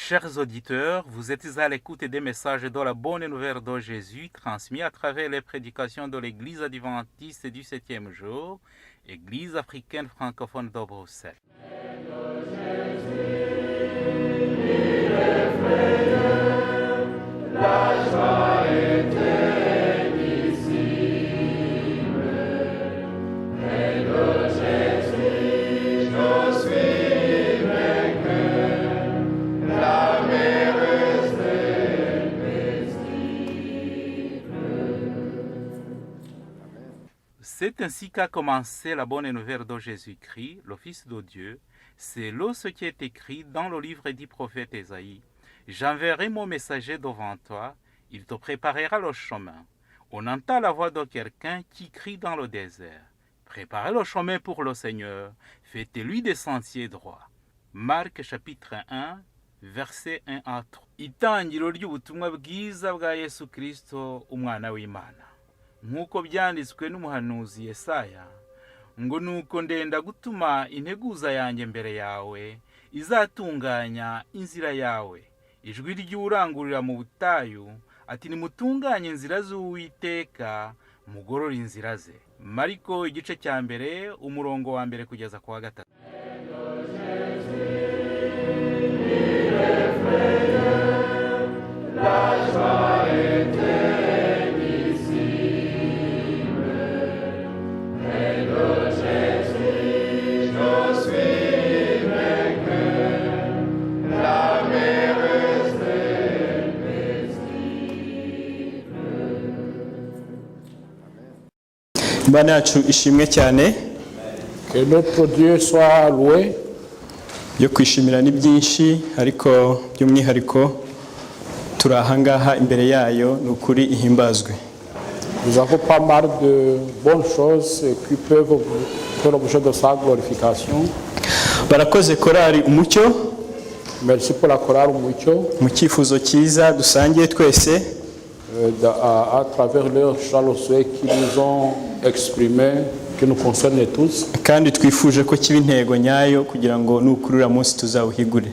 Chers auditeurs, vous êtes à l'écoute des messages de la bonne nouvelle de Jésus transmis à travers les prédications de l'Église adventiste du 7e jour, Église africaine francophone de Bruxelles. C'est ainsi qu'a commencé la bonne nouvelle de Jésus-Christ, le Fils de Dieu. C'est là ce qui est écrit dans le livre du prophète Ésaïe. J'enverrai mon messager devant toi, il te préparera le chemin. On entend la voix de quelqu'un qui crie dans le désert. Préparez le chemin pour le Seigneur, faites-lui des sentiers droits. Marc chapitre 1, verset 1 à 3. Itangiro ry'ubutumwa bwiza bwa Yesu Kristo, umwana w'Imana. Nk'uko byanditswe n'umuhanuzi Yesaya, ngo nuko ndenda gutuma integuza yanjye mbere yawe, izatunganya inzira yawe. Ijwi ry'urangurira mu butayu, ati nimutunganye inzira z'Uwiteka, mugorore inzira ze. Mariko igice cya mbere, umurongo wa mbere kugeza ku wa 3. Imana yacu ishimwe cyane. Que notre Dieu soit loué. Yo kwishimira ni byinshi, ariko by'umwihariko turi ahangaha imbere yayo n'ukuri ihimbazwe. Nous avons pas mal de bonnes choses qui peuvent faire l'objet de sa glorification. Barakoze korari umucyo. Merci pour la chorale Umucyo. Mu cyifuzo cyiza dusangiye twese. À travers leurs chants qui nous ont exprimé, qui nous concernent tous. Kandi twifuje ko kiba intego nyayo kugira ngo nukurura munsi tuzawuhigure.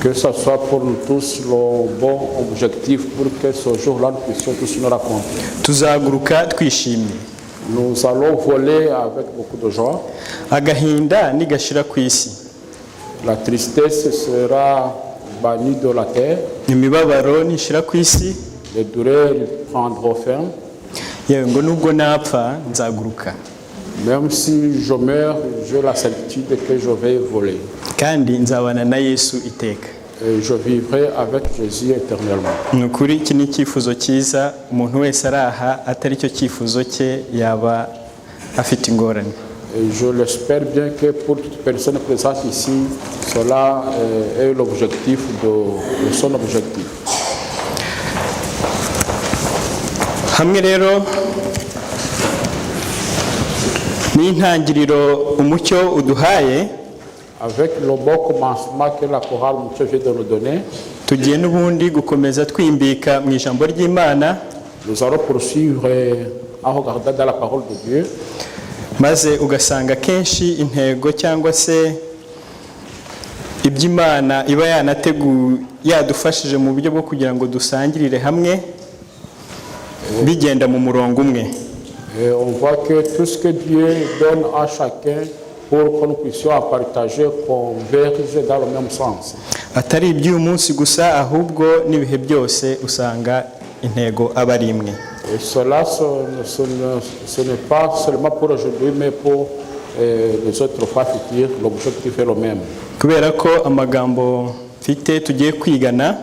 Que ça soit pour nous tous le bon objectif pour que ce jour-là nous puissions tous nous raconter. Tuzaguruka twishimye. Nous allons voler avec beaucoup de joie. Agahinda nigashira ku isi. La tristesse sera bannie de la terre. Imibabaro nishira ku isi. Les douleurs prendront fin. Yewe ngo nubwo napfa nzaguruka. Même si je meurs, j'ai la certitude que je vais voler. Kandi nzabana na Yesu iteka. Et je vivrai avec Jésus éternellement. Nukuri iki ni icyifuzo cyiza, umuntu wese araha atari cyo cyifuzo cye yaba afite ingorane. Et je l'espère bien que pour toute personne présente ici, cela est l'objectif de son objectif. Hamwe rero ni intangiriro umucyo uduhaye. Avec le bon commencement que la chorale Umucyo vient de nous donner, tugiye n'ubundi gukomeza twimbika mu ijambo ry'Imana. Nous allons poursuivre en regardant dans la parole de Dieu. Maze ugasanga kenshi intego cyangwa se iby'Imana iba yadufashije mu buryo bwo kugira ngo dusangirire hamwe bigenda mu murongo umwe. Et on voit que tout ce que Dieu donne à chacun pour que nous puissions partager converge dans le même sens. Atari iby'uyu munsi gusa, ahubwo n'ibihe byose usanga intego aba ari imwe. Et cela ce n'est pas seulement pour aujourd'hui mais pour les autres fois futures, l'objectif est le même. Kubera ko amagambo mfite tugiye kwigana,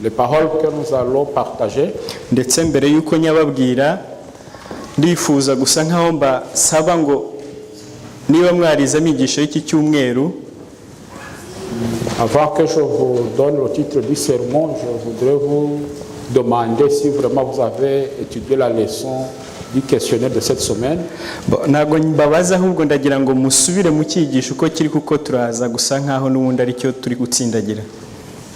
les paroles que nous allons partager, ndetse mbere yuko nyababwira ndifuza gusa nkaho mbasaba ngo niba mwarize amigisho y'iki cyumweru, avant que je vous donne le titre du sermon, je voudrais vous demander si vraiment vous avez étudié la leçon du questionnaire de cette semaine. Ntago mbabaza ahubwo ndagira ngo musubire mu cyigisho uko kiri, kuko turaza gusa nkaho n'ubundi ari cyo turi gutsindagira.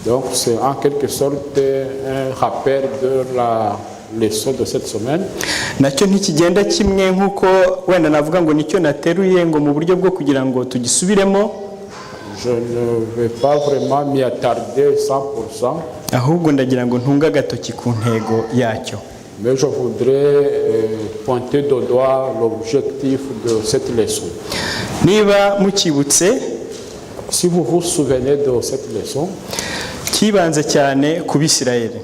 Donc c'est en quelque sorte un rappel de la leçon de cette semaine. Nacyo ntikigenda kimwe nkuko wenda navuga ngo nicyo nateruye ngo mu buryo bwo kugira ngo tugisubiremo. Je ne vais pas vraiment m'y attarder 100%, ahubwo ndagira ngo ntunge agatoki ku ntego yacyo. mais je voudrais pointer du doigt l'objectif de cette leçon. Niba mukibutse, Si vous vous souvenez de cette leçon, kibanze cyane ku Bisirayeli,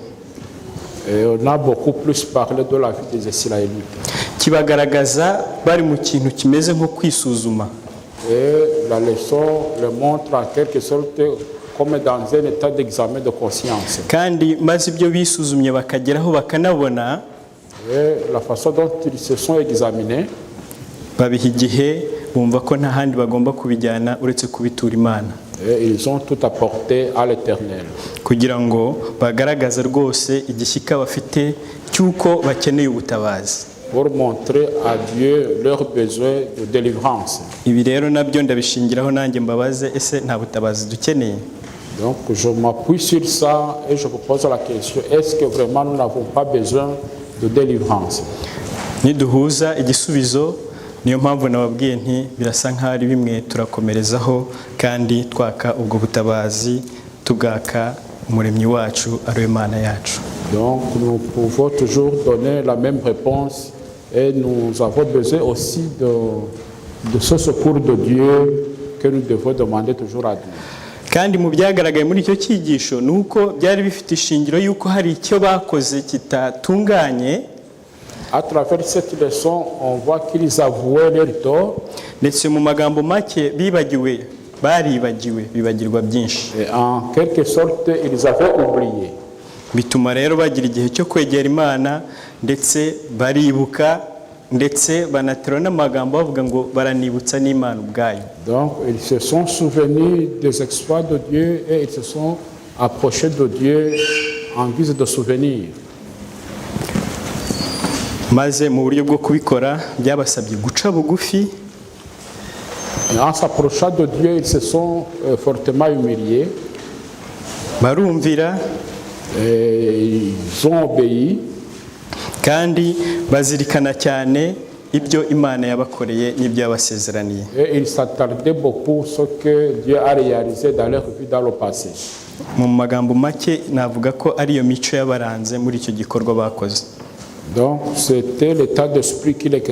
on a beaucoup plus parlé de la vie des Israélites. kibagaragaza bari mu kintu kimeze nko kwisuzuma. Et la leçon le montre en quelque sorte comme dans un état d'examen de conscience. Kandi maze ibyo bisuzumye bakageraho bakanabona, Et la façon dont ils se sont examinés, babiha igihe bumva ko nta handi bagomba kubijyana uretse kubitura Imana, et ils ont tout apporté à l'Éternel. kugira ngo bagaragaze rwose igishyika bafite cy'uko bakeneye ubutabazi. Pour montrer à Dieu leurs besoins de délivrance. Ibi rero nabyo ndabishingiraho nanjye mbabaze, ese nta butabazi dukeneye? Donc je m'appuie sur ça et je vous pose la question, est-ce que vraiment nous n'avons pas besoin de délivrance? Niduhuza igisubizo, niyo mpamvu nababwiye nti birasa nk'aho ari bimwe turakomerezaho kandi twaka ubwo butabazi tugaka umuremyi wacu ari we Mana yacu. Donc nous pouvons toujours donner la même réponse et nous avons besoin aussi de ce secours de Dieu que nous devons demander toujours à Dieu. Kandi mu byagaragaye muri icyo cyigisho ni uko byari bifite ishingiro y'uko hari icyo bakoze kitatunganye. À travers cette leçon, on voit qu'ils avouaient leur tort. Ndetse mu magambo make baribagiwe bibagirwa byinshi. Et en quelque sorte, ils avaient oublié. Bituma rero bagira igihe cyo kwegera Imana, ndetse baribuka, ndetse banatera n'amagambo bavuga ngo baranibutsa n'Imana ubwayo. Donc, ils se sont souvenus des exploits de Dieu et ils se sont approchés de Dieu en guise de souvenir. Maze mu buryo bwo kubikora byabasabye guca bugufi. Et en s'approchant de Dieu, ils se sont fortement humiliés. Barumvira, et ils ont obéi. Kandi bazirikana cyane ibyo Imana yabakoreye n'ibyo yabasezeraniye. Et ils s'attardaient beaucoup sur ce que Dieu a réalisé dans leur vie dans le passé. Mu magambo make navuga ko ariyo mico yabaranze muri icyo gikorwa bakoze. Donc c'était l'état d'esprit qui les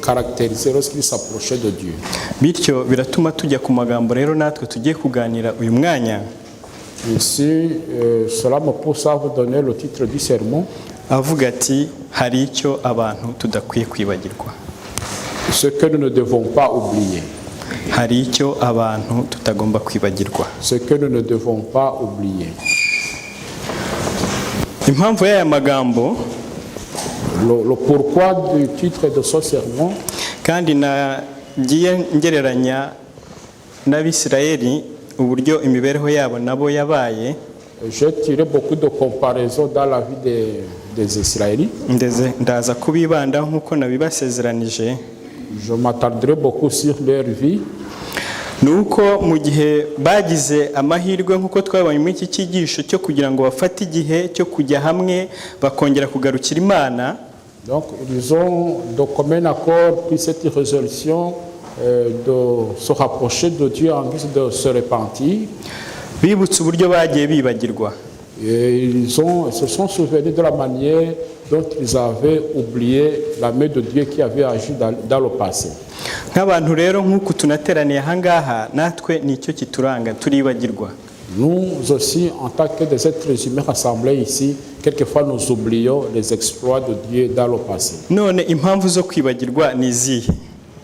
caractérisait lorsqu'ils s'approchaient de Dieu. Bityo biratuma tujya ku magambo rero natwe tugiye kuganira uyu mwanya. Ici, cela me pousse à vous donner le titre du sermon. Avuga ati hari icyo abantu tudakwiye kwibagirwa. Ce que nous ne devons pas oublier. Hari icyo abantu tutagomba kwibagirwa. Ce que nous ne devons pas oublier. Impamvu y'aya magambo, le pourquoi du titre de ce sermon, kandi nagiye ngereranya n'Abisirayeli uburyo imibereho yabo nabo yabaye. j'ai tiré beaucoup de comparaisons dans la vie des Israélites. Ndaza kubibandaho nk'uko nabibasezeranije. Je m'attarderai beaucoup sur leur vie. Nuko mu gihe bagize amahirwe nk'uko twabonye muri iki cyigisho cyo kugira ngo bafate igihe cyo kujya hamwe bakongera kugarukira Imana. Donc ils ont de commun accord pris cette résolution de se rapprocher de Dieu en guise de se repentir. Bibutse uburyo bagiye bibagirwa. Et ils se sont souvenus de la manière dont ils avaient oublié la main de Dieu qui avait agi dans le passé. Nk'abantu rero nk'uku tunateraniye ahangaha natwe nicyo kituranga, turibagirwa. Nous aussi, en tant que des êtres humains rassemblés ici, quelquefois nous oublions les exploits de Dieu dans le passé. None impamvu zo kwibagirwa ni izihe?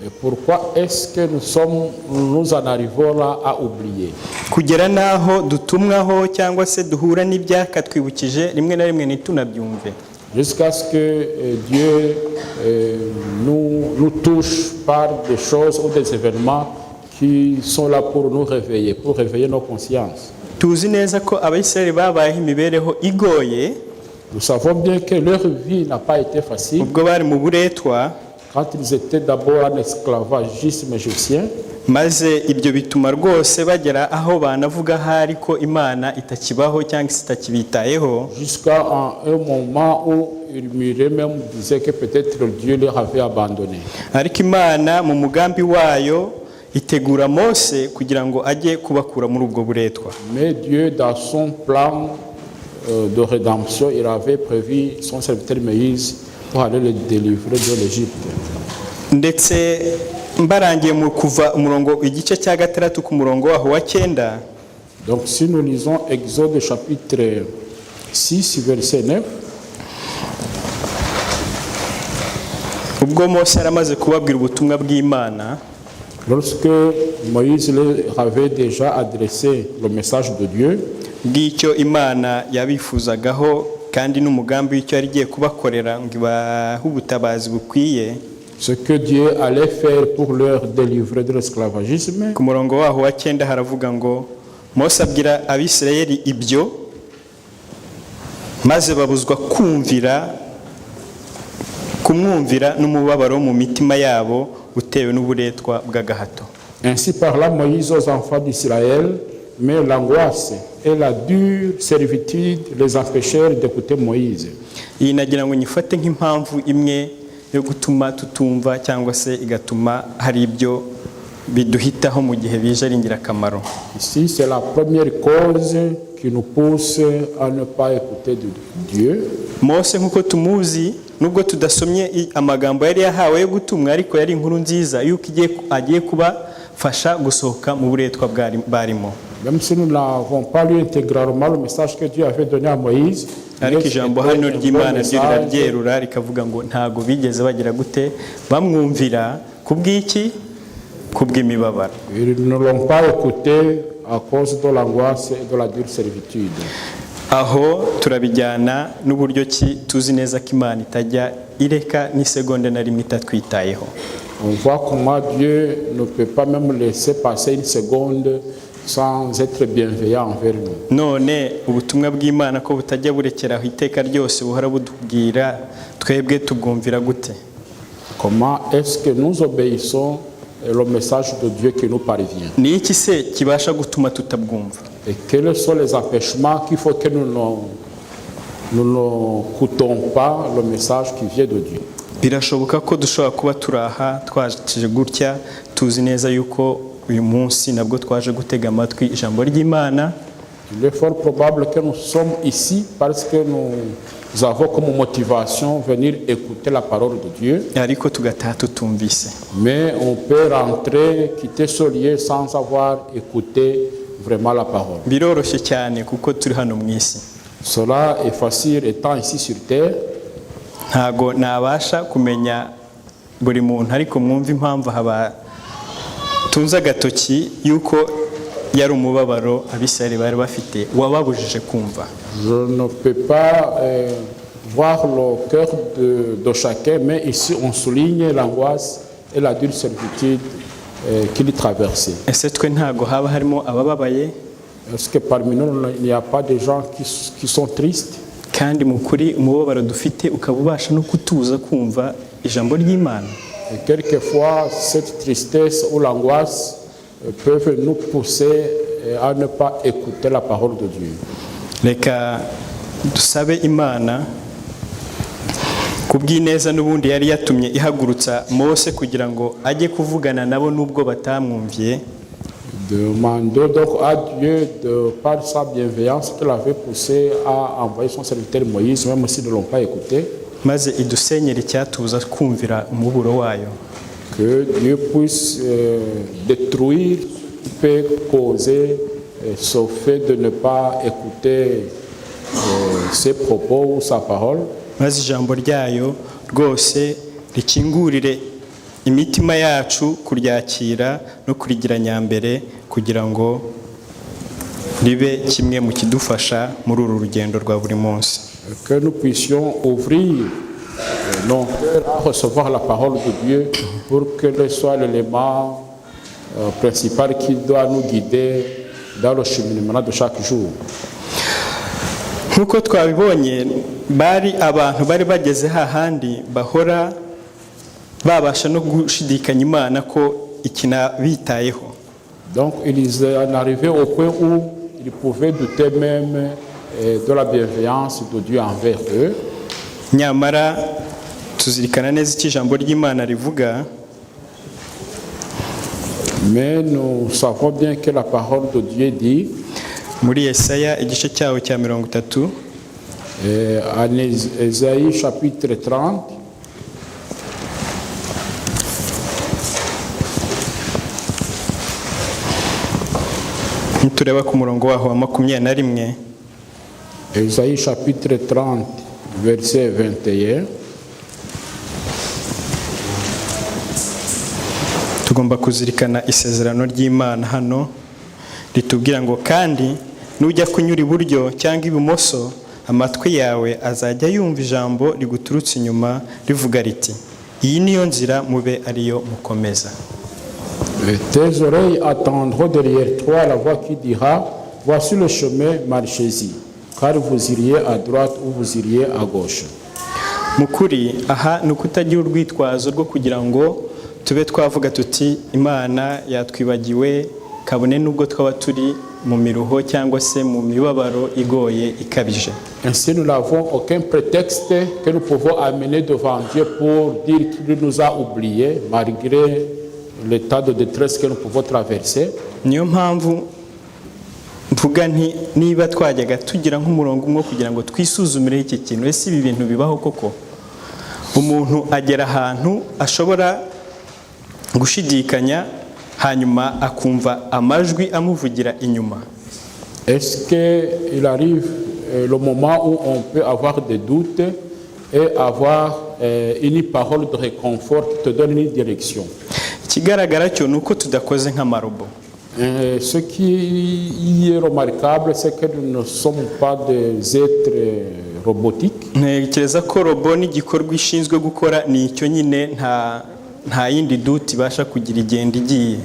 Et pourquoi est-ce que nous en arrivons là à oublier? Kugera naho dutumwaho cyangwa se duhura n'ibyakatwibukije rimwe na rimwe ntitunabyumve. Jusqu'à ce que Dieu nous touche par des choses ou des événements qui sont là pour nous réveiller, pour réveiller nos consciences. Tuzi neza ko Abayisirayeli babayeho imibereho igoye. Nous savons bien que leur vie n'a pas été facile. Ubwo bari mu buretwa, quand ils étaient d'abord en esclavagisme égyptien, maze ibyo bituma rwose bagera aho banavuga hari ko Imana itakibaho cyangwa itakibitayeho, jusqu'à un moment où ils murmuraient même, disaient que peut-être Dieu les avait abandonnés. Ariko Imana mu mugambi wayo itegura Mose kugira ngo ajye kubakura muri ubwo buretwa. Mais Dieu, dans son plan de rédemption, il avait prévu son serviteur Moïse pour aller le délivrer de l'Égypte. Ndetse mbarangiye mu kuva umurongo igice cya 6 ku murongo waho wa 9. Donc si nous lisons Exode chapitre 6 verset 9, ubwo Mose yaramaze kubabwira ubutumwa bw'Imana, lorsque Moïse leur avait déjà adressé le message de Dieu, bw'icyo Imana yabifuzagaho kandi n'umugambi w'icyo yari igiye kubakorera ngo ibahe ubutabazi bukwiye, ce que Dieu allait faire pour leur délivrer de l'esclavagisme. ku murongo waho wa 9 haravuga ngo Mose abwira Abisirayeli ibyo, maze babuzwa kumwumvira n'umubabaro mu mitima yabo utewe n'uburetwa bw'agahato. Ainsi parla Moïse aux enfants d'Israël, mais l'angoisse et la dure servitude les empêchèrent d'écouter Moïse. Iyi nagira ngo nyifate nk'impamvu imwe yo gutuma tutumva cyangwa se igatuma hari ibyo biduhitaho mu gihe bije ari ingirakamaro. Ici, c'est la première cause qui nous pousse à ne pas écouter de Dieu. Mose nk'uko tumuzi, nubwo tudasomye amagambo yari yahawe yo gutumwa, ariko yari inkuru nziza yuko agiye kubafasha gusohoka mu buretwa barimo. Même si nous n'avons pas lu intégralement le message que Dieu avait donné à Moïse, ariko ijambo hano ry'Imana ryo riraryerura rikavuga ngo ntago bigeze bagira gute bamwumvira kubw'iki, kubw'imibabaro. ils ne l'ont pas écouté à cause de l'angoisse et de la dure servitude. Aho turabijyana n'uburyo ki tuzi neza ko Imana itajya ireka n'isegonde na rimwe itatwitayeho. On voit comment Dieu ne peut pas même laisser passer une seconde sans être bienveillant envers nous. None ubutumwa bw'Imana ko butajya burekeraho iteka ryose buhora budubwira, twebwe tubwumvira gute? Comment est-ce que nous obéissons le message de Dieu qui nous parvient? Ni iki se kibasha gutuma tutabwumva? Et quels sont les empêchements qu'il faut que nous n'écoutons pas le message qui vient de Dieu? Birashoboka ko dushobora kuba turaha twakije gutya tuzi neza yuko uyu munsi nabwo twaje gutega amatwi ijambo ry'Imana. Il est fort probable que nous sommes ici parce que nous avons comme motivation venir écouter la parole de Dieu. Ariko tugataha tutumvise. Mais on peut rentrer, quitter ce lieu sans avoir écouté vraiment la parole. Biroroshye cyane kuko turi hano mu isi. Cela est facile étant ici sur terre. Ntago nabasha kumenya buri muntu, ariko mwumva impamvu haba tunza gatoki yuko yari umubabaro Abisirayeli bari bafite wababujije kumva. Je ne peux pas voir le cœur de chacun, mais ici on souligne l'angoisse et la dure servitude qu'il traversait. Ese twe ntago haba harimo abababaye? Est-ce que parmi nous il n'y a pas des gens qui sont tristes? Kandi mukuri umubabaro dufite ukaba ubasha no kutuza kumva ijambo ry'Imana. Et quelquefois cette tristesse ou l'angoisse peuvent nous pousser à ne pas écouter la parole de Dieu. Reka dusabe Imana kubw'ineza n'ubundi yari yatumye ihagurutsa Mose kugira ngo ajye kuvugana nabo nubwo batamwumviye. Demandons donc à Dieu, de par sa bienveillance, qu'il avait poussé à envoyer son serviteur Moïse, même s'ils ne l'ont pas écouté. Maze idusenyere icyatubuza kumvira umuburo wayo. Que Dieu puisse détruire, peut causer ce fait de ne pas écouter ses propos ou sa parole. Maze ijambo ryayo rwose rikingurire imitima yacu kuryakira no kurigira nyambere kugira ngo ribe kimwe mu kidufasha muri uru rugendo rwa buri munsi. Que nous puissions ouvrir nos cœurs à recevoir la parole de Dieu pour qu'elle soit l'élément principal qui doit nous guider dans le cheminement de chaque jour. Nkuko twabibonye bari abantu bari bageze hahandi bahora babasha no gushidikanya Imana ko ikina bitayeho. Donc ils en arrivaient au point où ils pouvaient douter même de la bienveillance de Dieu envers eux. Nyamara tuzirikana neza iki ijambo ry'Imana rivuga. Mais nous savons bien que la parole de Dieu dit, muri Yesaya igice cyawo cya 30 en Ésaïe chapitre 30, tureba ku murongo waho wa 21, Ésaïe chapitre 30, verset 21, tugomba kuzirikana isezerano ry'Imana hano ritubwira ngo kandi nujya kunyura iburyo cyangwa ibumoso amatwi yawe azajya yumva ijambo riguturutse inyuma rivuga riti iyi niyo nzira mube ariyo mukomeza. tes oreilles attendront derrière toi la voix qui dira, voici le chemin, marchez-y, car vous iriez à droite ou vous iriez à gauche. Mukuri aha ni ukutagira urwitwazo rwo kugira ngo tube twavuga tuti Imana yatwibagiwe kabone nubwo twaba turi mu miruho cyangwa se mu mibabaro igoye ikabije. Ainsi nous n'avons aucun prétexte que nous pouvons amener devant Dieu pour dire qu'il nous a oubliés malgré l'état de détresse que nous pouvons traverser. Niyo mpamvu mvuga nti niba twajyaga tugira nk'umurongo umwe kugira ngo twisuzumire iki kintu, ese ibi bintu bibaho koko? Umuntu agera ahantu ashobora gushidikanya hanyuma akumva amajwi amuvugira inyuma. Est-ce qu'il arrive le moment où on peut avoir des doutes et avoir une parole de réconfort qui te donne une direction? Ikigaragara cyo nuko tudakoze nk'amarobo. Ce qui est remarquable, c'est que nous ne sommes pas des êtres robotiques. Ntekereza ko robo n'igikorwa ishinzwe gukora ni icyo nyine nta yindi duty ibasha kugira igenda igiye.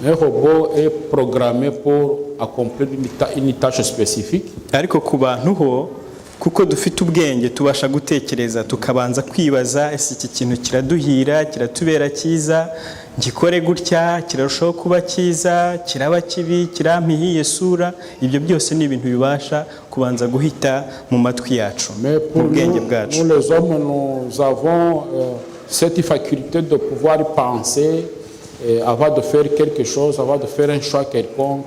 Un robot est programmé pour accomplir une tâche spécifique. Ariko ku bantu ho kuko dufite ubwenge tubasha gutekereza tukabanza kwibaza ese iki kintu kiraduhira kiratubera cyiza ngikore gutya kirarushaho kuba cyiza kiraba kibi kirampihiye sura. Ibyo byose ni ibintu bibasha kubanza guhita mu matwi yacu mu bwenge bwacu. Nous les hommes nous avons cette faculté de pouvoir penser avant de faire quelque chose, avant de faire un choix quelconque,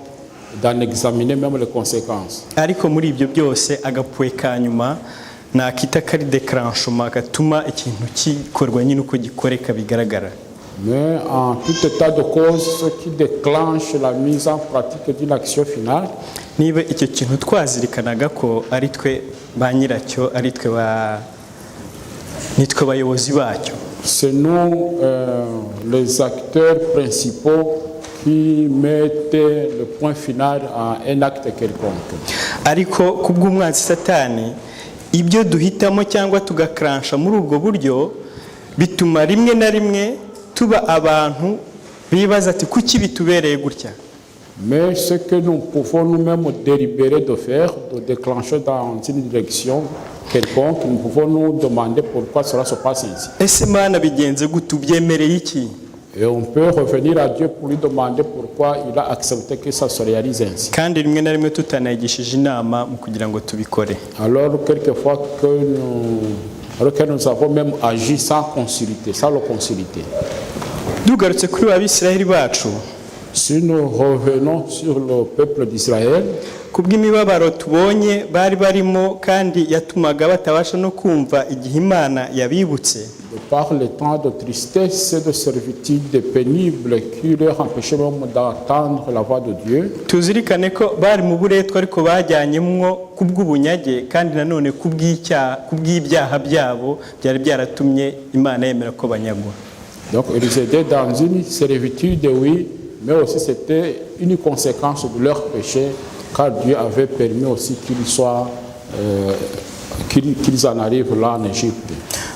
d'en examiner même les conséquences. Ariko muri ibyo byose agapuwe kanyuma nakita kari déclenchement gatuma ikintu kikorwa nyine uko gikoreka bigaragara. Mais en tout état de cause, ce qui déclenche la mise en pratique d'une action finale, niba icyo kintu twazirikanaga ko ari twe ba nyiracyo ari twe nitwe bayobozi bacyo, c'est nous les acteurs principaux qui mettent le point final à un acte quelconque. Ariko kubw'umwanzi Satani ibyo duhitamo cyangwa tugakransha muri ubwo buryo bituma rimwe na rimwe tuba abantu bibaza ati kuki bitubereye gutya. Mais ce que nous pouvons nous-mêmes délibérer de faire, de déclencher dans une direction quelconque, nous pouvons nous demander pourquoi cela se passe ainsi. Ese Mana bigenze gute ubyemereye iki? Et on peut revenir à Dieu pour lui demander pourquoi il a accepté que ça se réalise ainsi. Kandi rimwe na rimwe tutanayigishije inama mu kugira ngo tubikore. Alors quelquefois que nous avons même agi sans consulter, sans le consulter. Dugarutse kuri abisiraheli bacu, si nous revenons sur le peuple d'Israël, kubw'imibabaro tubonye bari barimo kandi yatumaga batabasha no kumva igihe Imana yabibutse, de par le temps de tristesse et de servitude pénible qui leur empêchait même d'entendre la voix de Dieu, tuzirikane ko bari mu buretwa ariko bajyanyemwo kubw'ubunyage kandi nanone kubw'ibyaha byabo byari byaratumye Imana yemera ko banyagwa. Donc ils étaient dans une servitude, oui, mais aussi c'était une conséquence de leur péché, car Dieu avait permis aussi qu'ils en arrivent là en Égypte.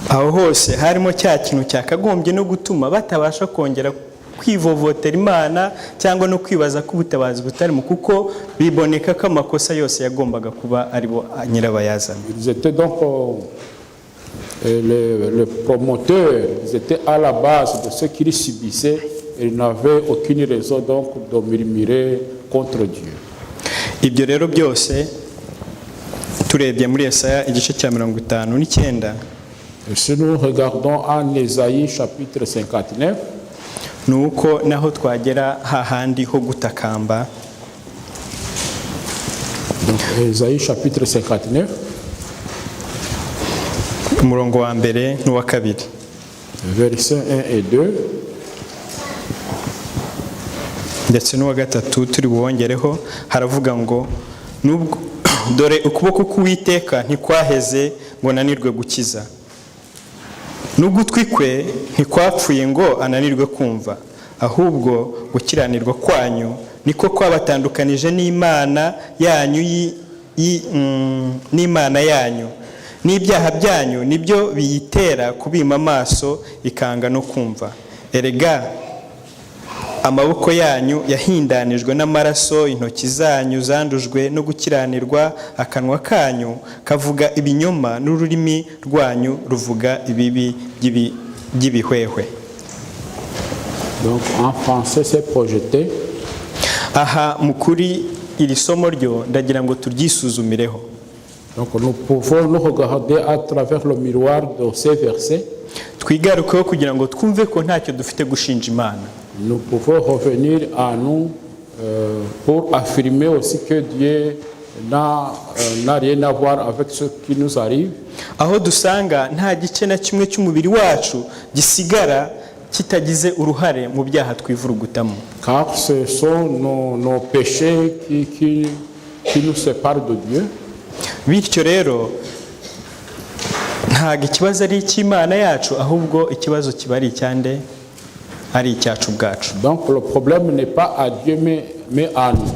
Aho hose harimo cya kintu cyakagombye no gutuma batabasha kongera kwivovotera Imana cyangwa no kwibaza ko ubutabazi butarimo kuko biboneka ko amakosa yose yagombaga kuba aribo nyirabayazana. Ils étaient donc les promoteurs, ils étaient à la base de ce qu'ils subissaient et ils n'avaient aucune raison donc de murmurer contre Dieu. Ibyo rero byose turebye muri Yesaya igice cya 59. Si nous regardons en Ésaïe chapitre 59, ni uko naho twagera hahandi ho gutakamba. Donc, Ésaïe chapitre 59, umurongo wa mbere n'uwa kabiri. versets 1 et 2. Ndetse n'uwa gatatu turi buwongereho, haravuga ngo nubwo dore ukuboko k'Uwiteka ntikwaheze ngo ananirwe gukiza, n'ugutwi kwe ntikwapfuye ngo ananirwe kumva, ahubwo gukiranirwa kwanyu niko kwabatandukanije n'Imana yanyu n'Imana yanyu, n'ibyaha byanyu nibyo biyitera kubima amaso ikanga no kumva. Erega amaboko yanyu yahindanijwe n'amaraso, intoki zanyu zandujwe no gukiranirwa, akanwa kanyu kavuga ibinyoma, n'ururimi rwanyu ruvuga ibibi by'ibihwehwe. Donc en français c'est projeté. Aha mukuri iri somo ryo ndagira ngo turyisuzumireho. Donc nous pouvons nous regarder à travers le miroir de ces versets. Twigarukeho kugira ngo twumve ko ntacyo dufite gushinja Imana. Nous pouvons revenir à nous pour affirmer aussi que Dieu n'a rien à voir avec ce qui nous arrive. Aho dusanga nta gice na kimwe cy'umubiri wacu gisigara kitagize uruhare mu byaha twivurugutamo. Car ce sont nos péchés qui nous séparent de Dieu. Bityo rero ntago ikibazo ari icy'Imana yacu, ahubwo ikibazo kiba ari icyande, ari icyacu bwacu. Donc le problème n'est pas à Dieu mais à nous.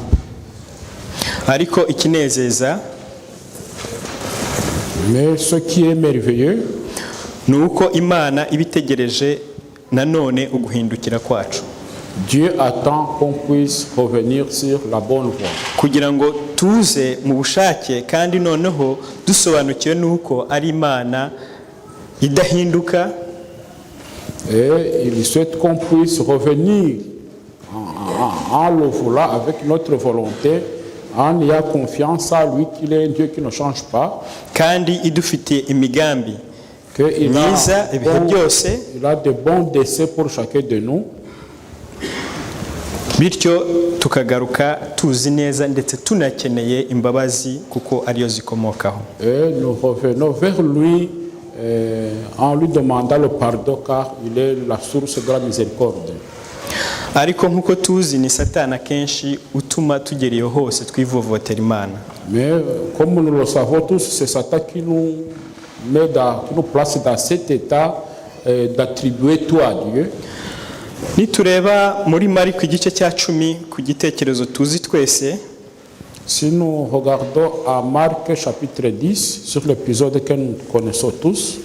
Ariko ikinezeza, mais ce qui est merveilleux, ni uko Imana ibitegereje nanone uguhindukira kwacu. Dieu attend qu'on puisse revenir sur la bonne voie. Kugira ngo tuze mu bushake kandi noneho dusobanukiwe nuko ari Imana idahinduka. Et il souhaite qu'on puisse revenir en le voulant avec notre volonté, en ayant confiance à lui qu'il est un Dieu qui ne change pas. Kandi idufitiye imigambi qu'il myiza ibihe byose. Il a de bons desseins pour chacun de nous. Bityo tukagaruka tuzi neza ndetse tunakeneye imbabazi kuko ariyo zikomokaho. Et nous revenons vers lui en lui demandant le pardon car il est la source de la miséricorde. Ariko nkuko tuzi ni Satani kenshi utuma tugera iyo hose twivovotera Imana. Mais comme nous le savons tous, c'est Satan qui nous place dans cet état d'attribuer tout à Dieu. Nitureba muri Mariko igice cya 10 ku gitekerezo tuzi twese, si nous regardons à Marc chapitre 10 sur l'épisode que nous connaissons tous,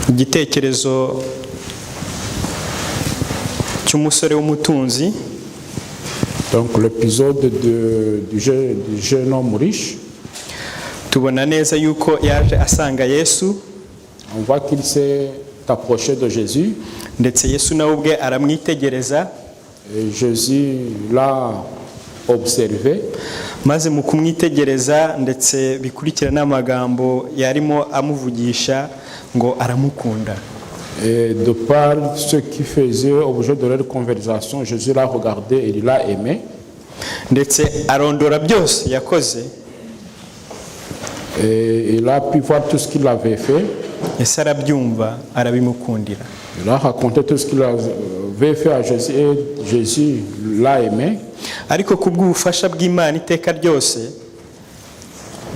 igitekerezo cy'umusore w'umutunzi, donc l'épisode du jeune homme riche, tubona neza yuko yaje asanga Yesu. On voit qu'il s'est approché de Jésus. Ndetse Yesu nawe ubwe aramwitegereza. Jésus l'a observé. Maze mu kumwitegereza ndetse bikurikira n'amagambo yarimo amuvugisha ngo aramukunda. Et de par ce qui faisait objet de leur conversation, Jésus l'a regardé et il l'a aimé. Ndetse arondora byose yakoze. Et il a pu voir tout ce qu'il avait fait. Yesu arabyumva arabimukundira. Il a raconté tout ce qu'il avait fait à Jésus et Jésus l'a aimé. Ariko kubw'ubufasha bw'Imana iteka ryose,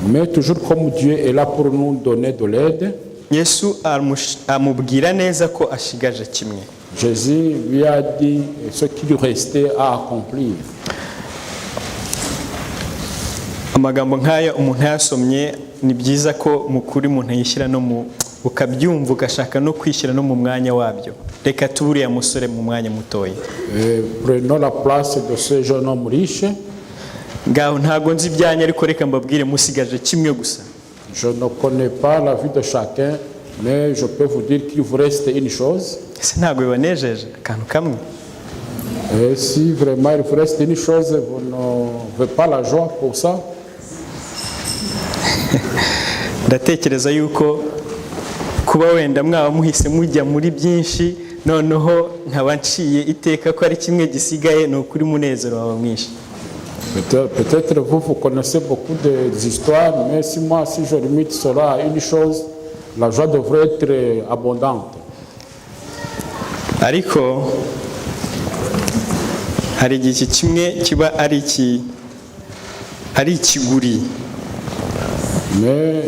mais toujours comme Dieu est là pour nous donner de l'aide, Yesu amubwira neza ko ashigaje kimwe. Jésus lui a dit ce qui lui restait à accomplir. Amagambo nk'aya umuntu yasomye ni byiza ko mukuri umuntu yishyira no mu ukabyumva ugashaka no kwishyira no mu mwanya wabyo. Reka tuburiya musore mu mwanya mutoya. Prenons la place de ce jeune homme riche. Ngaho ntago nzi ibyanya ariko reka mbabwire musigaje kimwe gusa. Je ne connais pas la vie de chacun, mais je peux vous dire qu'il vous reste une chose. Ese ntago bibanejeje akantu kamwe. Et si vraiment il vous reste une chose, vous n'avez pas la joie pour ça. Ndatekereza yuko kuba wenda mwaba muhise mujya muri byinshi noneho nkaba nciye iteka ko ari kimwe gisigaye, ni ukuri umunezero wawe mwinshi. Peut-être vous connaissez beaucoup d'histoires, mais si je limite cela à une chose, la joie devrait être abondante. Ariko hari igihe kimwe kiba ari ikiguri. Mais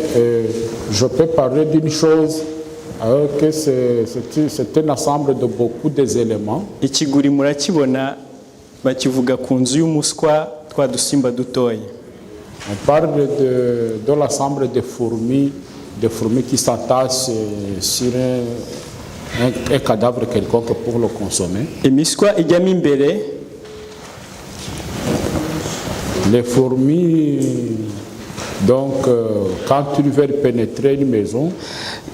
je peux parler d'une chose, que c'est un ensemble de beaucoup d'éléments. Ikiguri murakibona bakivuga ku nzu y'umuswa twa dusimba dutoya. On parle de l'ensemble des fourmis qui s'entassent sur un cadavre quelconque pour le consommer. Imiswa ijyamo imbere. Les fourmis, donc, quand ils veulent pénétrer une maison,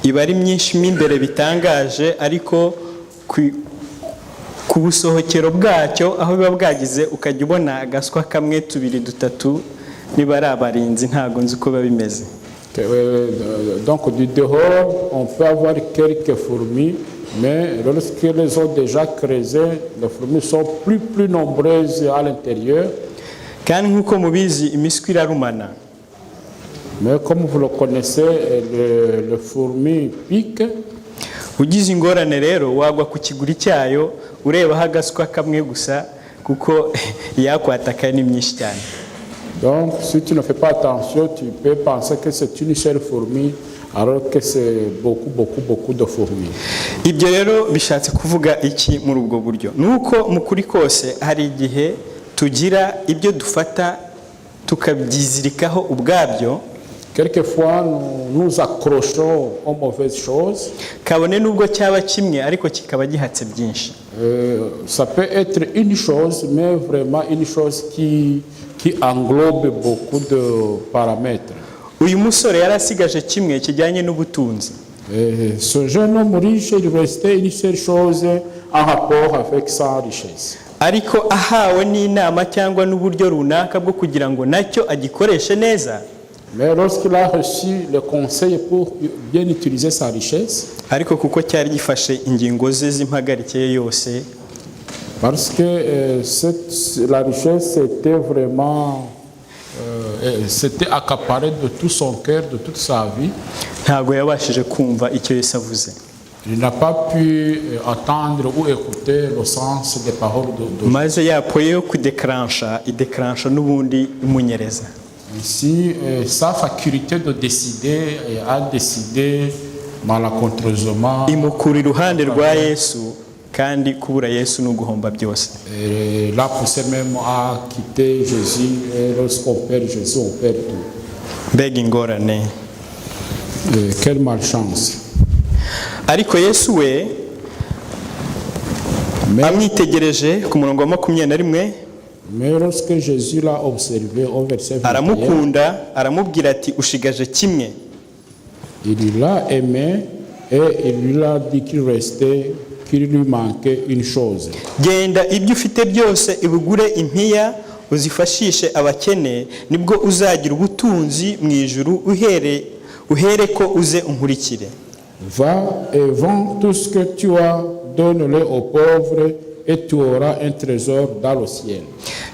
iba ari myinshi mo imbere bitangaje, ariko ku busohokero bwacyo aho biba bwagize ukajya ubona agaswa kamwe, tubiri, dutatu, niba ari abarinzi ntago nzi uko biba bimeze. Donc du dehors, on peut avoir quelques fourmis, mais lorsqu'elles ont déjà creusé, les fourmis sont plus nombreuses à l'intérieur. Kandi nk'uko mubizi imiswi irarumana. Mais comme vous le connaissez, le fourmi pique. Ugize ingorane rero wagwa ku kiguri cyayo ureba hagaswa kamwe gusa, kuko yakwataka ni myinshi cyane. Donc si tu ne fais pas attention, tu peux penser que c'est une seule fourmi alors que c'est beaucoup de fourmis. Ibyo rero bishatse kuvuga iki muri ubwo buryo? Nuko mukuri kose hari igihe tugira ibyo dufata tukabyizirikaho ubwabyo. Quelquefois nous nous accrochons aux mauvaises choses. Kabone nubwo cyaba kimwe ariko kikaba gihatse byinshi. Ça peut être une chose, mais vraiment une chose qui englobe beaucoup de paramètres. Uyu musore yarasigaje kimwe kijyanye n'ubutunzi. Ce jeune homme riche, il restait une seule chose en rapport avec sa richesse. Ariko ahawe n'inama cyangwa n'uburyo runaka bwo kugira ngo nacyo agikoreshe neza. Mais lorsqu'il a reçu le conseil pour bien utiliser sa richesse, ariko kuko cyari gifashe ingingo ze z'impagarike yose, parce que la richesse était vraiment c'était accaparé de tout son cœur, de toute sa vie. Ntago yabashije kumva icyo Yesu avuze. Il n'a pas pu entendre ou écouter le sens des paroles de maze yapoye yo kudéclencha n'ubundi imunyereza. Ici, sa faculté de décider a décidé malencontreusement. Imukura iruhande rwa Yesu, kandi kubura Yesu no guhomba byose. L'a poussé même à quitter Jésus, et lorsqu'on perd Jésus, on perd tout. Mbega ingorane. Quelle malchance. Ariko Yesu we amwitegereje ku murongo wa 21. Mais lorsque Jésus l'a observé au verset 21, aramukunda, aramubwira ati ushigaje kimwe. Il l'a aimé et il lui a dit qu'il lui manquait une chose. Genda ibyo ufite byose ibugure impiya uzifashishe abakene, nibwo uzagira ubutunzi mu ijuru, uhere ko uze unkurikire. Va et vends tout ce que tu as, donne-le aux pauvres et tu auras un trésor dans le ciel.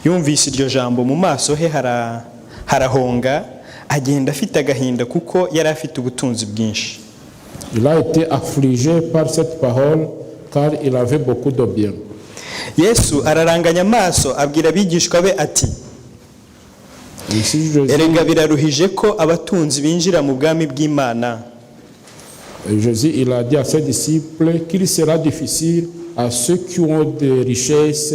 Yumvise iryo jambo mu maso he harahonga, agenda afite agahinda kuko yari afite ubutunzi bwinshi. Il a été affligé par cette parole car il avait beaucoup de biens. Yesu araranganya amaso abwira abigishwa be ati, erega biraruhije ko abatunzi binjira mu bwami bw'Imana. Jésus, il a dit à ses disciples qu'il sera difficile à ceux qui ont des richesses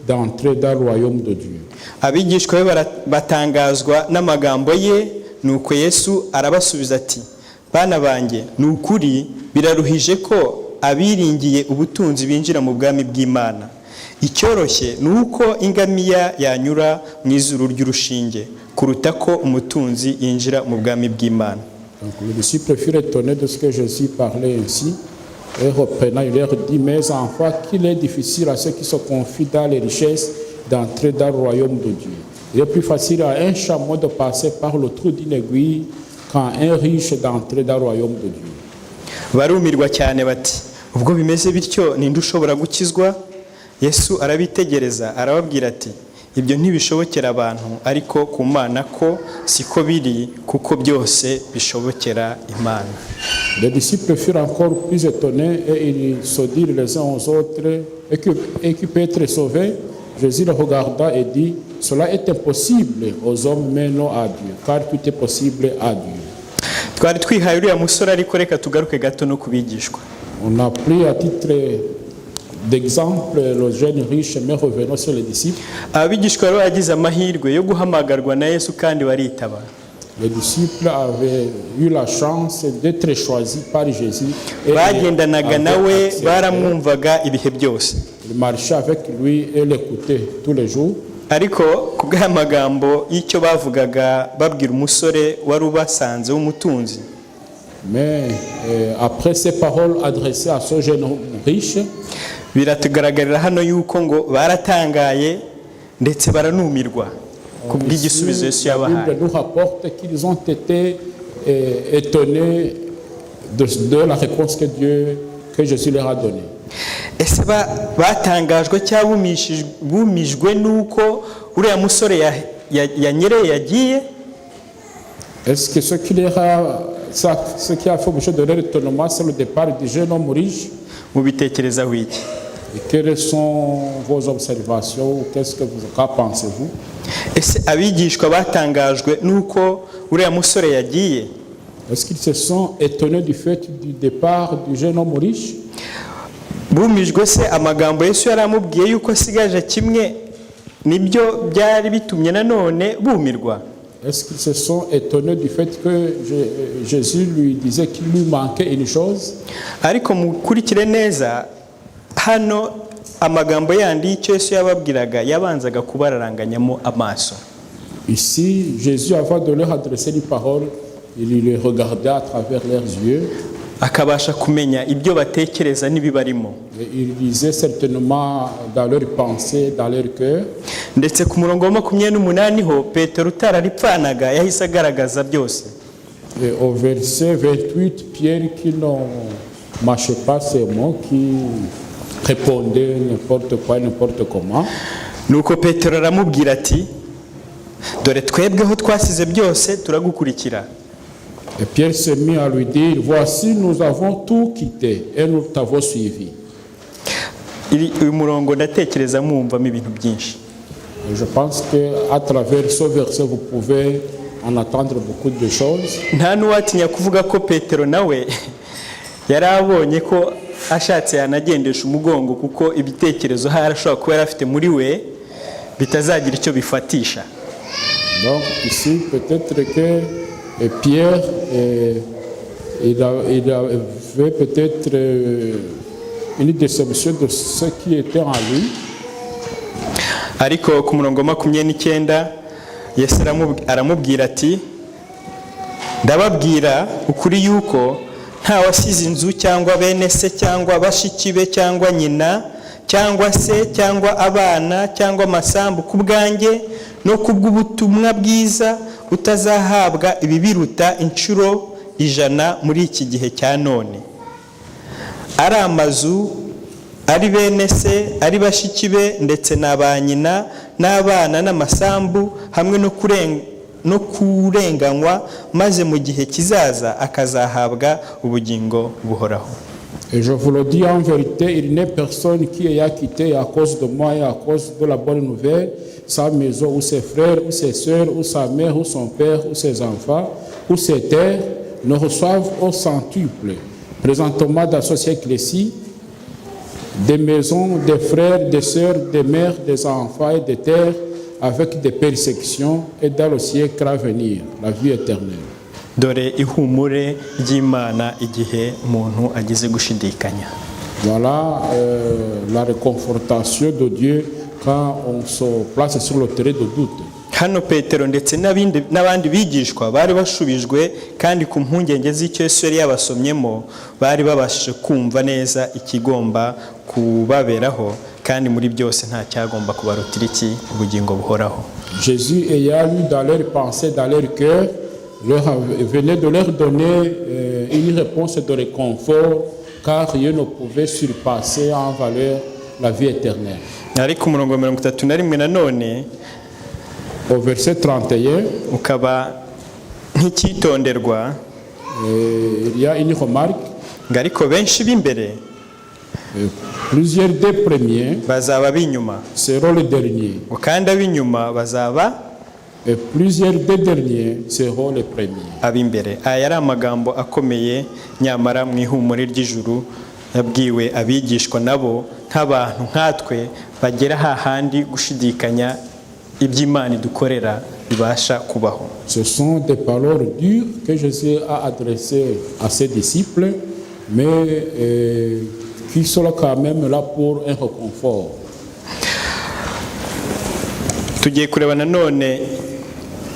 d'entrer dans le royaume de Dieu. Abigishwa be batangazwa n'amagambo ye, nuko Yesu arabasubiza ati, bana banjye, nukuri biraruhije ko abiringiye ubutunzi binjira mu bwami bw'Imana. Icyoroshye nuko ingamiya yanyura mu izuru ry'urushinge kuruta ko umutunzi yinjira mu bwami bw'Imana. Donc les disciples furent étonnés de ce que Jésus parlait ainsi, et reprenant, il leur dit, mes enfants, qu'il est difficile à ceux qui se confient dans les richesses d'entrer dans le royaume de Dieu. Il est plus facile à un chameau de passer par le trou d'une aiguille qu'à un riche d'entrer dans le royaume de Dieu. Barumirwa cyane bati, ubwo bimeze bityo ninde ushobora gukizwa? Yesu arabitegereza arababwira ati ibyo ntibishobokera abantu ariko ku Mana ko siko biri kuko byose bishobokera Imana. Les disciples furent encore plus étonnés et ils se dirent les uns aux autres et qui peut être sauvé? Jésus les regarda et dit, cela est impossible aux hommes mais non à Dieu, car tout est possible à Dieu. Twari twihaye uriya musore ariko reka tugaruke gato no kubigishwa. On a pris à titre d'exemple le jeune riche, mais revenons sur les disciples. Abigishwa rero bagize amahirwe yo guhamagarwa na Yesu kandi baritaba. Les disciples avaient eu la chance d'être choisis par Jésus. Bagendanaga nawe baramwumvaga ibihe byose. Ils marchaient avec lui et l'écoutaient tous les jours. Ariko kubw'amagambo y'icyo bavugaga babwira umusore wari ubasanze w'umutunzi. Mais après ces paroles adressées à ce jeune riche, biratugaragarira hano yuko ngo baratangaye ndetse baranumirwa kubw'igisubizo Yesu yabahaye. La Bible nous rapporte qu'ils ont été étonnés de la réponse que Jésus leur a donnée. Ese batangajwe cyangwa bumijwe nuko uriya musore yanyereye yagiye? Est-ce que ce qui a fait objet de leur étonnement, c'est le départ du jeune homme riche? Mubitekerezaho iki? Et quelles sont vos observations? Qu'en pensez-vous? Ese abigishwa batangajwe nuko uriya musore yagiye? Est-ce qu'ils se sont étonnés du fait du départ du jeune homme riche? Bumijwe se amagambo Yesu yaramubwiye yuko asigaje kimwe nibyo byari bitumye nanone bumirwa? Est-ce qu'ils se sont étonnés du fait que Jésus lui disait qu'il lui manquait une chose? Ariko mukurikire neza hano amagambo yandi y'icyo Yesu yababwiraga yabanzaga kubararanganyamo amaso. Ici, Jésus, avant de leur adresser les paroles, il les regardait à travers leurs yeux. Akabasha kumenya ibyo batekereza nibibarimo. Il disait certainement dans leurs pensées, dans leur cœur. Ndetse ku murongo wa 28 ho Petero utararipfanaga yahise agaragaza byose. Et au verset 28, Pierre qui ne mâchait pas ses mots, qui répondait n'importe quoi, n'importe comment. Nuko Petero aramubwira ati dore twebweho twasize byose turagukurikira. Et Pierre s'est mis à lui dire, voici nous avons tout quitté et nous t'avons suivi. Uyu murongo ndatekereza mwumvamo ibintu byinshi. Je pense qu'à travers ce verset, vous pouvez en attendre beaucoup de choses. Nta n'uwatinya kuvuga ko Petero nawe yarabonye ko ashatse yanagendesha umugongo kuko ibitekerezo harashobora kuba yarafite muri we bitazagira icyo bifatisha. Donc ici, peut-être que Pierre, il avait peut-être une déception de ce qui était en lui. Ariko ku murongo 29 Yesu aramubwira ati ndababwira ukuri yuko nta wasize inzu cyangwa bene se cyangwa bashiki be cyangwa nyina cyangwa se cyangwa abana cyangwa amasambu ku bwanjye no kubw'ubutumwa bwiza utazahabwa ibibiruta inshuro 100 muri iki gihe cya none. Ari amazu, ari bene se, ari bashiki be ndetse n'abanyina n'abana n'amasambu hamwe no kurenganywa maze mu gihe kizaza akazahabwa ubugingo buhoraho. Et je vous le dis en vérité, il n'est personne qui ait quitté à cause de moi et à cause de la bonne nouvelle sa maison ou ses frères ou ses sœurs ou sa mère ou son père ou ses enfants ou ses terres ne reçoivent au centuple. Présentement dans ce siècle-ci, des maisons, des frères, des sœurs, des mères, des enfants et des terres avec des persécutions et dans le siècle à venir, la vie éternelle. Dore ihumure ry'Imana igihe umuntu agize gushidikanya. Voilà la réconfortation de Dieu quand on se place sur le terrain de doute. Hano Petero ndetse n'abandi bigishwa bari bashubijwe kandi ku mpungenge z'icyo Yesu yari yabasomyemo bari babashije kumva neza ikigomba kubaberaho kandi muri byose nta cyagomba kubarutira iki ubugingo buhoraho. Jésus ayant lu dans leurs pensées, dans leur cœur, venait de leur donner une réponse de réconfort car rien ne pouvait surpasser en valeur la vie éternelle. ariko umurongo wa 31 nanone Au verset 31, ukaba nk'icyitonderwa, il y a une remarque. ngo ariko benshi b'imbere Plusieurs des premiers bazaba ab'inyuma, seront les derniers, ngo kandi ab'inyuma bazaba et plusieurs des derniers seront les premiers. ab'imbere. Aya yari amagambo akomeye, nyamara mu ihumure ry'ijuru yabwiwe abigishwa nabo nk'abantu nkatwe bagera hahandi gushidikanya iby'Imana idukorera bibasha kubaho. Ce sont des paroles dures que Jésus a adressées à ses disciples, mais qui sont quand même là pour un réconfort. Tugiye kureba nanone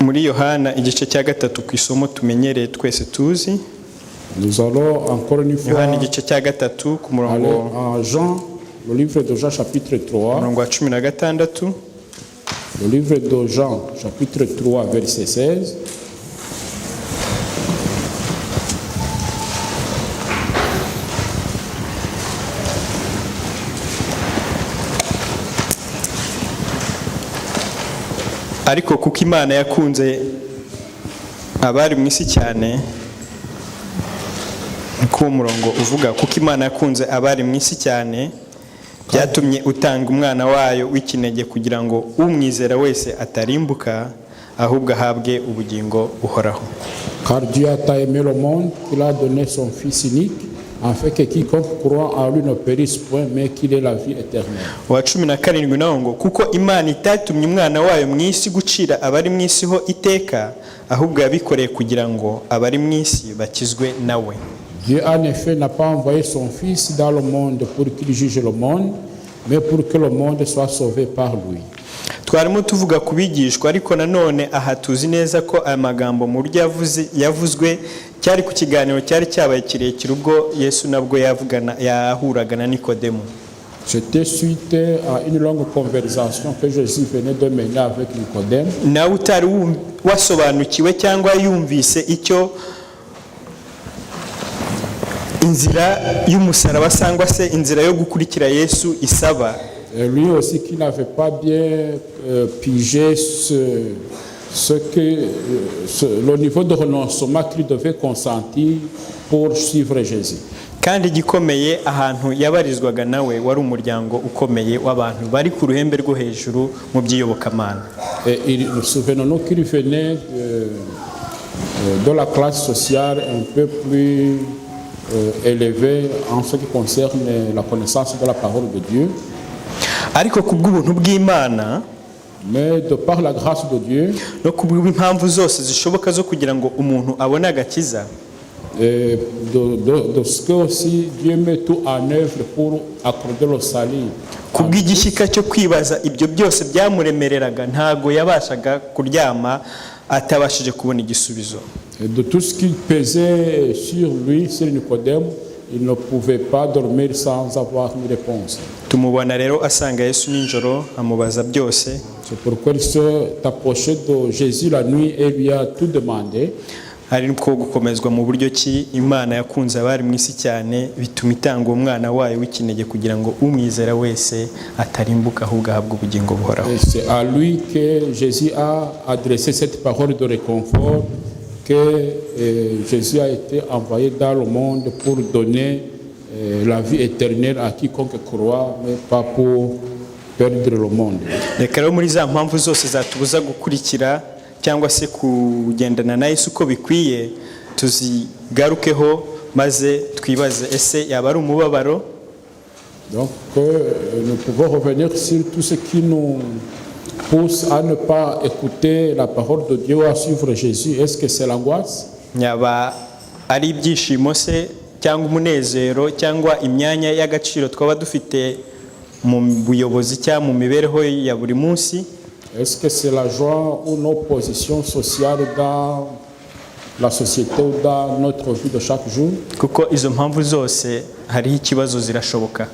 muri Yohana igice cya 3 ku isomo tumenyereye twese tuzi. Nous allons encore une fois Yohana igice cya 3 ku aller murongo en Jean, le livre de Jean chapitre 3, wa 16. le livre de Jean chapitre 3 verset 16. Ariko kuko Imana yakunze abari mu isi cyane, ku murongo uvuga kuko Imana yakunze abari mu isi cyane, byatumye utanga umwana wayo w'ikinege kugira ngo umwizera wese atarimbuka ahubwo ahabwe ubugingo buhoraho. Car Dieu a tant aimé le monde qu'il a donné son Fils unique, afin que quiconque croit en lui ne périsse point, mais qu'il ait la vie éternelle. Wa 17 naho ngo kuko Imana itatumye umwana wayo mu isi gucira abari mu isi ho iteka, ahubwo yabikoreye kugira ngo abari mu isi bakizwe nawe. Dieu en effet n'a pas envoyé son Fils dans le monde pour qu'il juge le monde, mais pour que le monde soit sauvé par lui. Twarimo tuvuga kubigishwa, ariko nanone aha tuzi neza ko aya magambo mu buryo yavuzwe cyari ku kiganiro cyari cyabaye kirekire ubwo Yesu nabwo yahuraga na Nikodemu. C'était suite à une longue conversation que Jésus venait de mener avec Nicodème. Nawe utari wasobanukiwe cyangwa yumvise icyo inzira y'umusaraba cyangwa se inzira yo gukurikira Yesu isaba. Et lui aussi qui n'avait pas bien pigé le niveau de renoncement qu'il devait consentir pour suivre Jésus. Kandi gikomeye ahantu yabarizwaga nawe wari umuryango ukomeye w'abantu bari ku ruhembe rwo hejuru mu by'iyobokamana. Et nous souvenons qu'il venait de la classe sociale un peu plus élevée en ce qui concerne la connaissance de la parole de Dieu. Ariko kubw'ubuntu bw'Imana, mais de par la grâce de Dieu, no kubw'impamvu zose zishoboka zo kugira ngo umuntu abone agakiza, et de ce que aussi Dieu met tout en œuvre pour accorder le salut. Kubw'igishyika cyo kwibaza ibyo byose byamuremereraga, ntago yabashaga kuryama atabashije kubona igisubizo. Et de tout ce qui pesait sur lui, sur Nicodème, il ne pouvait pas dormir sans avoir une réponse. Tumubona rero asanga Yesu ninjoro amubaza byose. C'est pourquoi il s'est approché de Jésus la nuit et lui a tout demandé. Hari ko gukomezwa mu buryo ki Imana yakunze abari mu isi cyane bituma itanga umwana wayo w'ikinege kugira ngo umwizera wese atarimbuka ahubwo ahabwe ubugingo buhoraho. C'est à lui que Jésus a adressé cette parole de réconfort, que Jésus a été envoyé dans le monde pour donner la vie éternelle à quiconque croit, mais pas pour perdre le monde. Reka rero muri za mpamvu zose zatubuza gukurikira cyangwa se kugendana na Yesu uko bikwiye tuzigarukeho maze twibaze ese yaba ari umubabaro. Donc nous pouvons revenir sur tout ce qui nous pousse à ne pas écouter la parole de Dieu, à suivre Jésus. Est-ce que c'est l'angoisse? Yaba ari ibyishimo se cyangwa umunezero cyangwa imyanya y'agaciro twaba dufite mu buyobozi cyangwa mu mibereho ya buri munsi? Est-ce que c'est la joie ou nos positions sociales dans la société ou dans notre vie de chaque jour? Kuko izo mpamvu zose hariho ikibazo zirashoboka.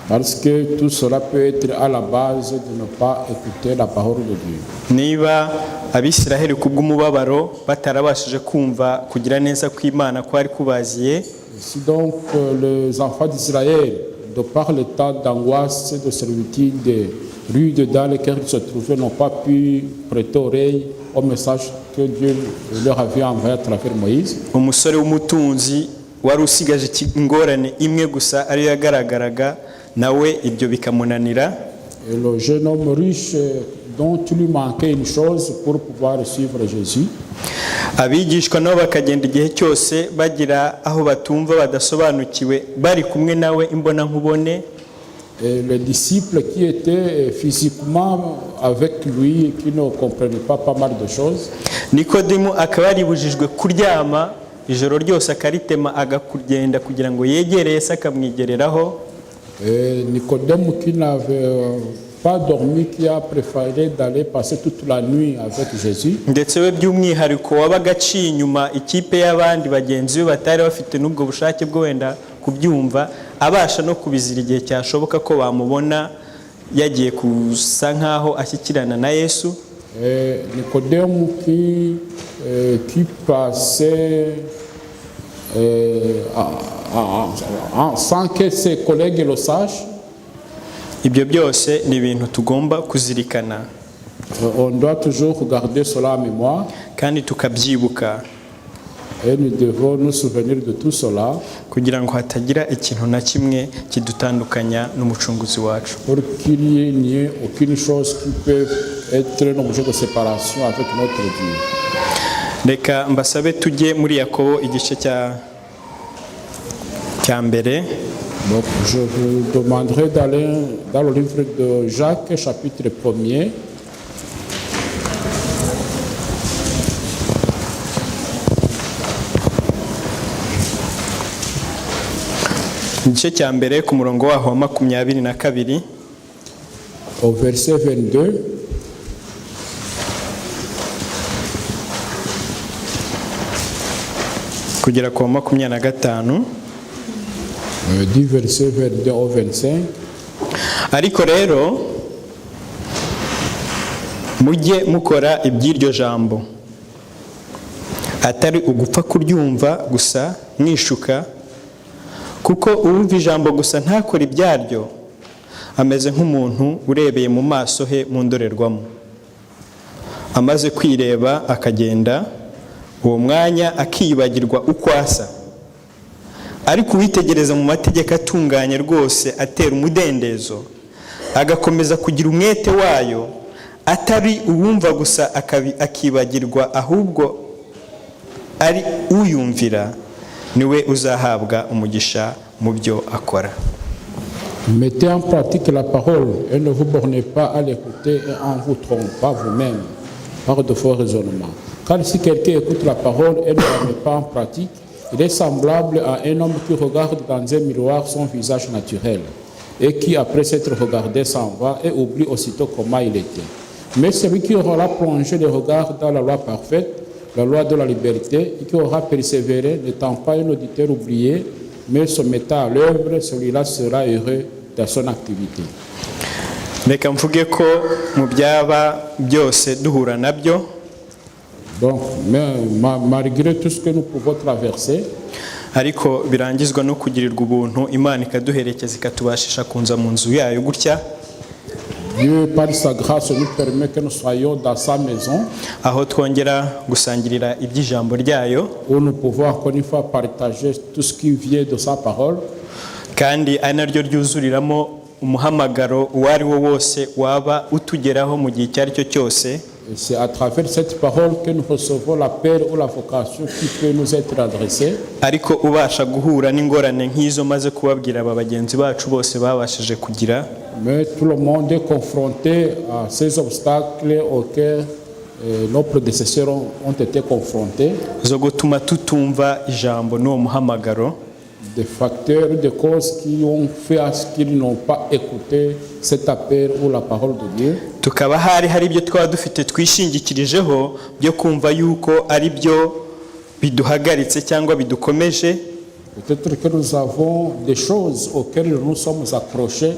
Parce que tout cela peut être à la base de ne pas écouter la parole de Dieu. Niba Abisiraheli kubw'umubabaro batarabashije kumva kugira neza kw'Imana kwari kubaziye, Si donc les enfants d'Israël, de par l'état d'angoisse et de servitude rude dans lesquels ils se trouvaient, n'ont pas pu prêter oreille au message que Dieu leur avait envoyé à travers Moïse, umusore w'umutunzi wari usigaje ingorane imwe gusa ariyo yagaragaraga nawe ibyo bikamunanira. et le jeune homme riche dont il lui manquait une chose pour pouvoir suivre Jésus, abigishwa nabo bakagenda igihe cyose bagira aho batumva badasobanukiwe bari kumwe nawe imbona nkubone. et les disciples qui étaient physiquement avec lui, qui ne comprenaient pas mal de choses, Nikodemu akaba yaribujijwe kuryama ijoro ryose akaritema agakugenda kugira ngo yegere Yesu akamwigereraho. et Nicodème qui n'avait pas dormi, qui a préféré d'aller passer toute la nuit avec Jésus, Ndetse we by'umwihariko wabaga aciye inyuma ikipe y'abandi bagenzi be batari bafite n'ubwo bushake bwo wenda kubyumva, abasha no kubizira igihe cyashoboka ko bamubona yagiye kusa nk'aho ashyikirana na Yesu. et Nicodème qui passait sans que ses collègues le sachent. Ibyo byose ni ibintu tugomba kuzirikana On doit toujours garder cela en mémoire kandi tukabyibuka et nous devons nous souvenir de tout cela kugira ngo hatagira ikintu na kimwe kidutandukanya n'umucunguzi wacu. pour qu'il n'y ait aucune chose qui peut être un objet de séparation avec notre Dieu. Reka mbasabe tujye muri Yakobo igice cya mbere. Donc je vous demanderai d'aller dans le livre de Jacques, chapitre 1er. Igice cya mbere ku murongo waho wa 22 Au verset 22, kugera ku wa 25. du verset 22 au 25. Ariko rero mujye mukora iby'iryo jambo, atari ugupfa kuryumva gusa mwishuka, kuko uwumva ijambo gusa ntakora ibyaryo ameze nk'umuntu urebeye mu maso he mu ndorerwamo, amaze kwireba akagenda, uwo mwanya akiyibagirwa uko asa. Ariko uwitegereza mu mategeko atunganye rwose atera umudendezo, agakomeza kugira umwete wayo, atari uwumva gusa akibagirwa, ahubwo ari uyumvira, niwe uzahabwa umugisha mu byo akora. Mettez en pratique la parole et ne vous bornez pas à l'écouter et en vous trompez pas vous-même par de faux raisonnements. Car si quelqu'un écoute la parole et ne la met pas en pratique, il est semblable à un homme qui regarde dans un miroir son visage naturel et qui, après s'être regardé, s'en va et oublie aussitôt comment il était. Mais celui qui aura plongé le regard dans la loi parfaite, la loi de la liberté, et qui aura persévéré, n'étant pas un auditeur oublié, mais se mettant à l'œuvre, celui-là sera heureux dans son activité. Reka mvuge ko mu byaba byose duhura nabyo, Donc, malgré tout ce que nous pouvons traverser, ariko birangizwa no kugirirwa ubuntu Imana ikaduherekeza ikatubashisha kunza mu nzu yayo gutya, Dieu, par sa grâce, nous permet que nous soyons dans sa maison, aho twongera gusangirira iby'ijambo ryayo, où nous pouvons encore une fois partager tout ce qui vient de sa parole. kandi ari naryo ryuzuriramo umuhamagaro uwo ari wo wose waba utugeraho mu gihe icyo ari cyo cyose. Et c'est à travers cette parole que nous recevons l'appel ou la vocation qui peut nous être adressée. Ariko ubasha guhura n'ingorane nk'izo maze kubabwira aba bagenzi bacu bose babashije kugira, Mais tout le monde est confronté à ces obstacles auxquels nos prédécesseurs ont été confrontés. zo gutuma tutumva ijambo n'uwo muhamagaro, Des facteurs, des causes qui ont fait à ce qu'ils n'ont pas écouté cet appel ou la parole de Dieu. tukaba hari ibyo twaba dufite twishingikirijeho byo kumva yuko ari byo biduhagaritse cyangwa bidukomeje. Peut-être que nous avons des choses auxquelles nous nous sommes accrochés,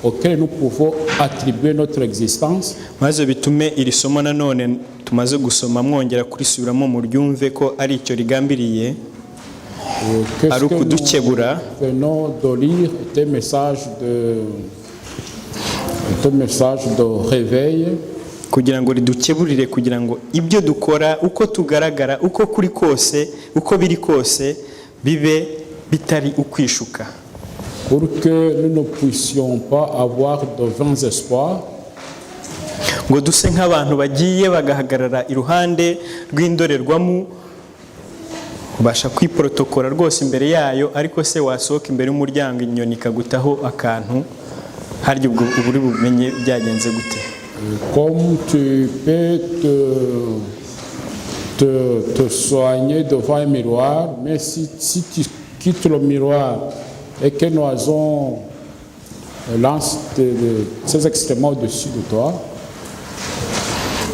auxquelles nous pouvons attribuer notre existence. Maze bitume iri somo nanone tumaze gusoma mwongera kurisubiramo mu ryumve ko ari icyo rigambiriye. Qu'est-ce ari que ukudukebura nous venons de lire est un message de réveil kugira ngo ridukeburire kugira ngo ibyo dukora uko tugaragara uko kuri kose uko biri kose bibe bitari ukwishuka, pour que nous ne puissions pas avoir de vains espoirs, ngo duse nk'abantu bagiye bagahagarara iruhande rw'indorerwamo ubasha kwiprotokora rwose imbere yayo, ariko se wasohoka imbere y'umuryango inyoni ikagutaho akantu, harya ubwo uri bumenye byagenze gute? comme tu peux te soigner devant un miroir, mais si tu quittes le miroir et qu'un oiseau lance ses excréments au-dessus de toi,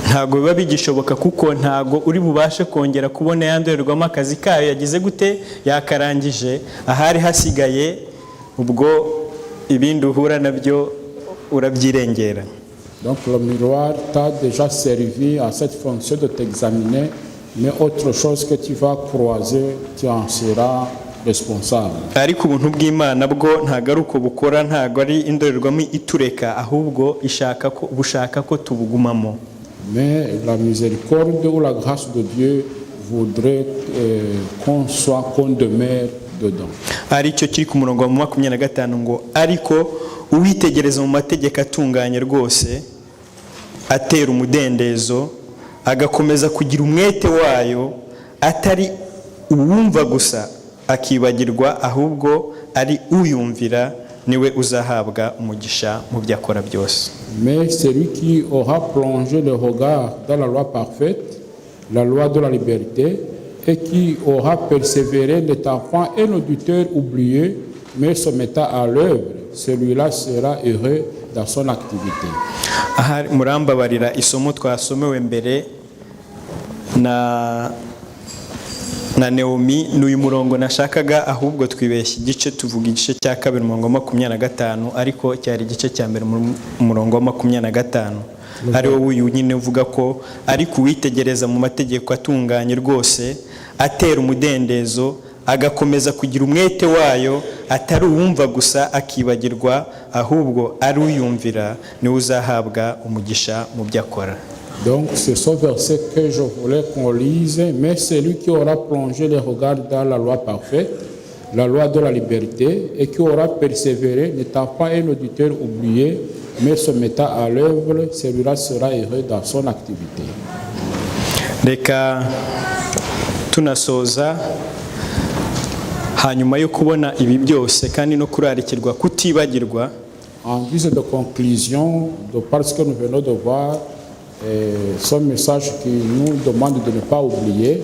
ntago biba bigishoboka kuko ntago uri bubashe kongera kubona yandorerwamo akazi kayo yagize gute yakarangije, ahari hasigaye ubwo ibindi uhura nabyo urabyirengera. donc le miroir t'a déjà servi à cette fonction de t'examiner, mais autre chose que tu vas croiser, tu en seras responsable. Ariko ubuntu bw'Imana bwo ntago ari uko bukora, ntago ari indorerwamo itureka, ahubwo bushaka ko tubugumamo. Mais la miséricorde ou la grâce de Dieu voudrait qu'on demeure dedans. Ari cyo kiri ku murongo wa 25 ngo ariko uwitegereza mu mategeko atunganye rwose atera umudendezo agakomeza kugira umwete wayo, atari uwumva gusa akibagirwa ahubwo ari uyumvira, niwe uzahabwa umugisha mu byo akora byose. Mais celui qui aura plongé le regard dans la loi parfaite, la loi de la liberté, et qui aura persévéré n'étant point un auditeur oublié, mais se mettant à l'œuvre, celui-là sera heureux dans son activité. Aha murambabarira isomo twasomewe mbere na Naomi n'uyu murongo nashakaga, ahubwo twibeshye igice, tuvuga igice cya 2 murongo 25, ariko cyari igice cya mbere murongo 25, ari wowe uyu nyine uvuga ko ariko uwitegereza mu mategeko atunganye rwose atera umudendezo agakomeza kugira umwete wayo, atari uwumva gusa akibagirwa ahubwo ari uyumvira, niwe uzahabwa umugisha mu byo akora. Donc c'est ce verset que je voulais qu'on lise, mais celui qui aura plongé les regards dans la loi parfaite, la loi de la liberté, et qui aura persévéré, n'étant pas un auditeur oublié, mais se mettant à l'œuvre, celui-là sera heureux dans son activité. Reka tunasoza hanyuma yo kubona ibi byose kandi no kurarikirwa kutibagirwa. En guise de conclusion, de par ce que nous venons de voir, son message qui nous demande de ne pas oublier.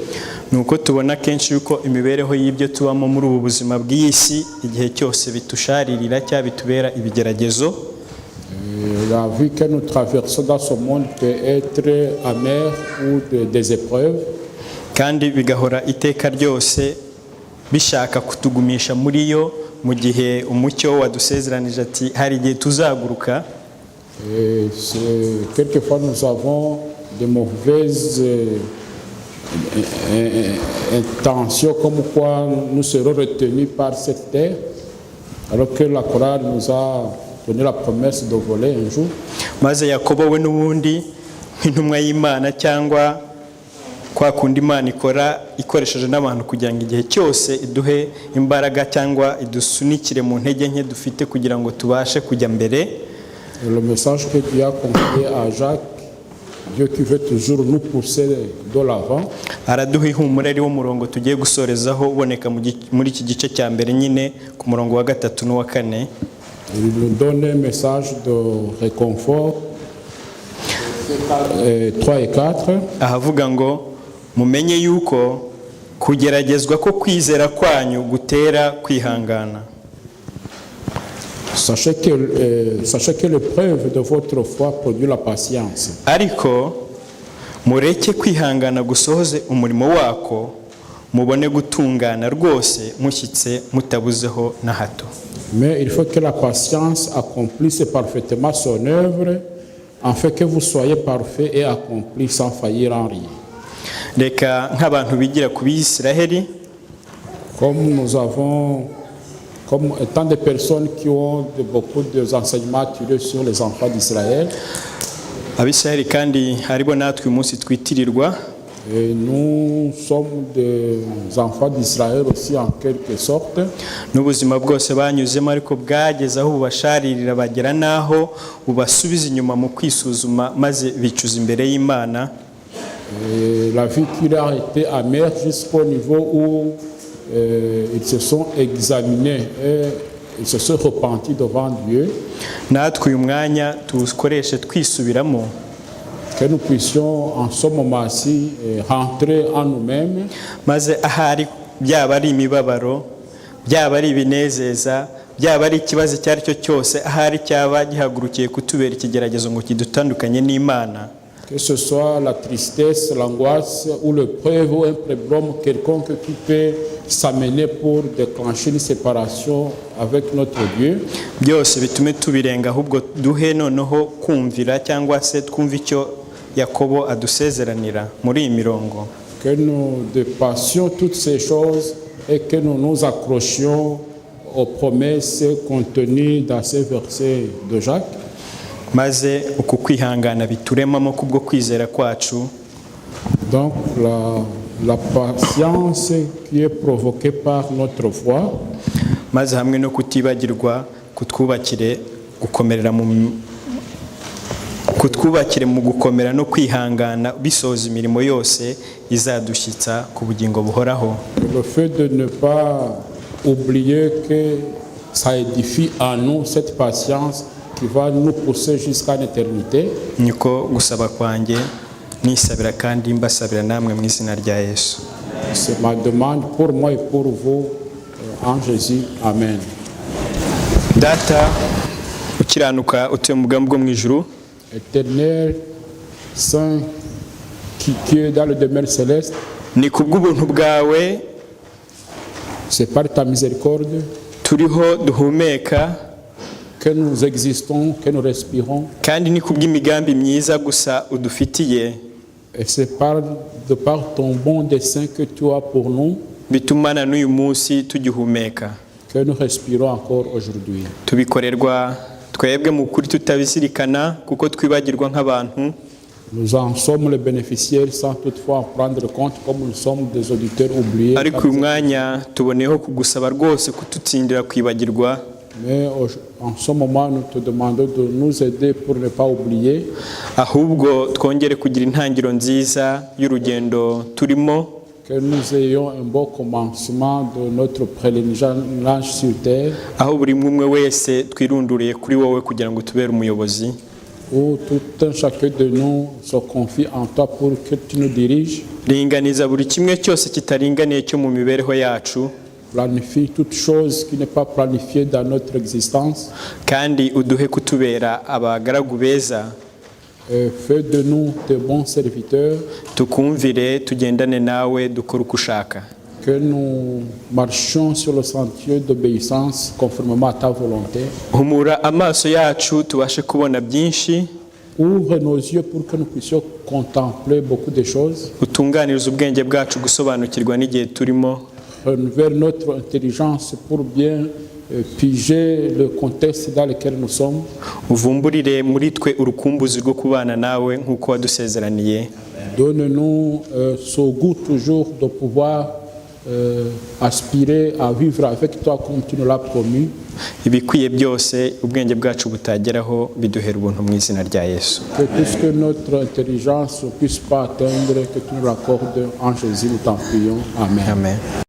Nuko tubona kenshi yuko imibereho y'ibyo tubamo muri ubu buzima bw'isi igihe cyose bitusharirira cyangwa bitubera ibigeragezo. La vie que nous traversons dans ce monde peut être amère ou des épreuves. Kandi bigahora iteka ryose bishaka kutugumisha muri yo, mu gihe umucyo wadusezeranije ati hari igihe tuzaguruka. Quelquefois nous avons de mauvaises intentions, comme quoi nous serons retenus par cette terre, alors que la chorale nous a donné la promesse de voler un jour. Maze Yakobo we n'ubundi nk'intumwa y'Imana cyangwa kwa kundi Imana ikora ikoresheje n'abantu kugira ngo igihe cyose iduhe imbaraga cyangwa idusunikire mu ntege nke dufite kugira ngo tubashe kujya mbere. Le message que Dieu a confié à Jacques, Dieu qui veut toujours nous pousser de l'avant. Araduha ihumure ari wo murongo tugiye gusorezaho uboneka muri iki gice cya mbere nyine ku murongo wa 3 n'uwa 4. Il nous donne un message de réconfort. 3 et 4. Ahavuga ngo mumenye yuko kugeragezwa ko kwizera kwanyu gutera kwihangana. Sachez que l'épreuve de votre foi produit la patience. Ariko mureke kwihangana gusohoze umurimo wako, mubone gutungana rwose mushyitse mutabuzeho na hato. Mais il faut que la patience accomplisse parfaitement son œuvre, afin que vous soyez parfaits et accomplis sans faillir en rien. Reka nk'abantu bigira ku Bisiraheli, Comme nous avons, comme étant des personnes qui ont beaucoup d'enseignements tirés sur les enfants d'Israël, abisirayeli kandi haribo natwe uyu munsi twitirirwa, et nous sommes des enfants d'Israël aussi en quelque sorte. n'ubuzima bwose banyuzemo ariko bwageze aho bubasharirira bagera n'aho bubasubiza inyuma mu kwisuzuma maze bicuza imbere y'Imana. Et la vie qui leur a été amère jusqu'au niveau où ils se sont examinés et ils se sont repentis devant Dieu. Natwe uyu mwanya tuwukoreshe twisubiramo, Que nous puissions en ce moment-ci rentrer en nous-mêmes, maze ahari byaba ari imibabaro, byaba ari ibinezeza, byaba ari ikibazo icyo ari cyo cyose, ahari cyaba gihagurukiye kutubera ikigeragezo ngo kidutandukanye n'Imana, que ce soit la tristesse, l'angoisse ou l'épreuve ou un problème quelconque qui peut s'amener pour déclencher une séparation avec notre Dieu, byose bitume tubirenga, ahubwo duhe noneho kumvira cyangwa se twumve icyo Yakobo adusezeranira muri iyi mirongo. que nous dépassions toutes ces choses et que nous nous accrochions aux promesses contenues dans ces versets de Jacques. Maze uku kwihangana bituremamo kubwo kwizera kwacu. Donc la patience qui est provoquée par notre foi, maze hamwe no kutibagirwa kutwubakire mu gukomera no kwihangana bisoza imirimo yose izadushyitsa ku bugingo buhoraho. le fait de ne pas oublier que ça édifie en nous cette patience qui va nous pousser jusqu'à l'éternité. Niko gusaba kwanjye nisabira kandi mbasabira namwe mu izina rya Yesu. C'est ma demande pour moi et pour vous en Jésus. Amen. Data ukiranuka utuye mu bwami bwo mu ijuru, Éternel, Saint, qui est dans le demeure céleste, ni kubw'ubuntu bwawe c'est par ta miséricorde turiho duhumeka, que nous existons, que nous respirons, kandi ni kubw'imigambi myiza gusa udufitiye, et c'est de par ton bon dessein que tu as pour nous bitumana n'uyu munsi tugihumeka, que nous respirons encore aujourd'hui. tubikorerwa twebwe mu kuri tutabizirikana kuko twibagirwa nk'abantu. Nous en sommes les bénéficiaires sans toutefois en prendre compte, comme nous sommes des auditeurs oubliés. Ariko uyu mwanya tuboneyeho kugusaba rwose kututsindira kwibagirwa. Mais en ce moment, nous te demandons de nous aider pour ne pas oublier. Ahubwo twongere kugira intangiro nziza y'urugendo turimo, Que nous ayons un beau commencement de notre pèlerinage sur terre, aho buri umwe wese twirunduriye kuri wowe kugira ngo tubere umuyobozi, où tout un chacun de nous se confie en toi pour que tu nous diriges. ringaniza buri kimwe cyose kitaringaniye cyo mu mibereho yacu, Planifie toute chose qui n'est pas planifiée dans notre existence. kandi uduhe kutubera abagaragu beza, Fais de nous de bons serviteurs, tukumvire tugendane nawe dukora uko ushaka. que nous marchions sur le sentier d'obéissance conformément à ta volonté. Humura amaso yacu tubashe kubona byinshi, Ouvre nos yeux pour que nous puissions contempler beaucoup de choses. utunganiriza ubwenge bwacu gusobanukirwa n'igihe turimo, Renouvelle notre intelligence pour bien piger le contexte dans lequel nous sommes. uvumburire muri twe urukumbuzi rwo kubana nawe nk'uko wadusezeraniye. Donne-nous ce goût toujours de pouvoir aspirer à vivre avec toi comme tu nous l'as promis. Ibikwiye byose ubwenge bwacu butageraho biduhera ubuntu mu izina rya Yesu. Que tout ce que notre intelligence ne puisse pas atteindre, que tu nous l'accordes en Jésus, nous t'en prions. Amen. Amen.